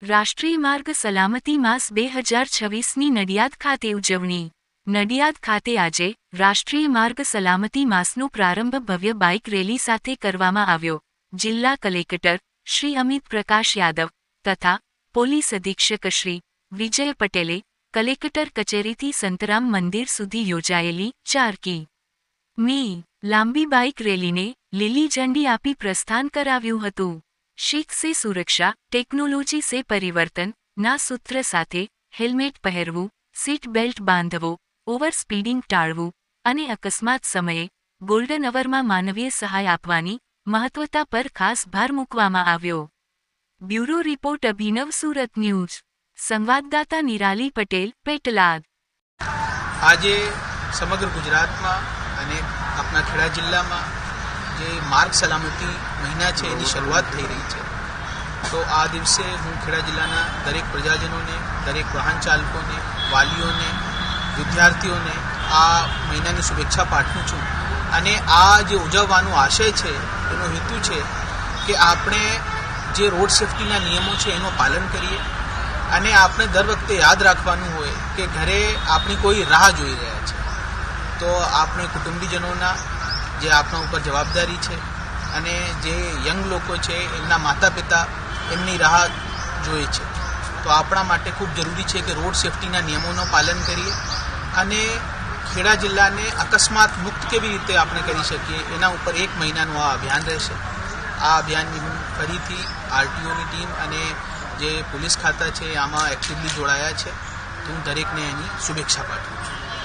રાષ્ટ્રીય માર્ગ સલામતી માસ 2026ની નડિયાદ ખાતે ઉજવણી। નડિયાદ ખાતે આજે રાષ્ટ્રીય માર્ગ સલામતી માસનો પ્રારંભ ભવ્ય બાઇક રેલી સાથે કરવામાં આવ્યો। જિલ્લા કલેક્ટર શ્રી અમિત પ્રકાશ યાદવ તથા પોલીસ અધિક્ષક શ્રી વિજય પટેલે કલેક્ટર કચેરીથી સંતરામ મંદિર સુધી યોજાયેલી 4 કિમી લાંબી બાઇક રેલીને લીલી ઝંડી આપી પ્રસ્થાન કરાવ્યું હતું। શીખ से सुरक्षा, टेक्नोलॉजी से परिवर्तन ना सूत्र साथे हेल्मेट पहेरवू, सीट बेल्ट बांधवो, ओवर स्पीडिंग टाळवू अने अकस्मात समये गोल्डन अवर में मानवीय सहाय आपवानी महत्वता पर खास भार मूकवामां आव्यो। ब्यूरो रिपोर्ट अभिनव सूरत न्यूज। संवाददाता निराली पटेल पेटलाद। आज समग्र गुजरात में अने अपना खेड़ा जिल्ला में जे मार्ग सलामती महीना है एनी शुरुआत थई रही है। तो आ दिवसे हूँ खेड़ा जिल्लाना दरेक प्रजाजनों ने, दरेक वाहन चालकों ने, वालीओं ने, विद्यार्थीओं ने आ महीना शुभेच्छा पाठवुं छूं। अने आ जे उजववानो आशय है एनो हेतु है कि आपणे जे रोड सेफ्टीना नियमों है एनुं पालन करीए अने आपणे दर वखते याद राखवानुं होय कि घरे आपणी कोई राह जोई रह्या छे। तो आपणे कुटुंबीजनोना जे आपना ऊपर जवाबदारी है अने जे यंग लोको छे एमना माता पिता एमनी राह जोए छे। तो आपणा माटे खूब जरूरी है कि रोड सेफ्टीना नियमों पालन करिए अने खेड़ा जिल्लाने अकस्मात मुक्त केवी रीते आपणे करी शकीए एना उपर 1 महीनानुं आ अभियान रहेशे। आ अभियाननी हूँ फरीथी आरटीओनी टीम अने जे पोलीस खाता है आमां एक्टिवली जोड़ाया है। तो हूँ दरेकने एनी शुभेच्छा पाठवुं छुं।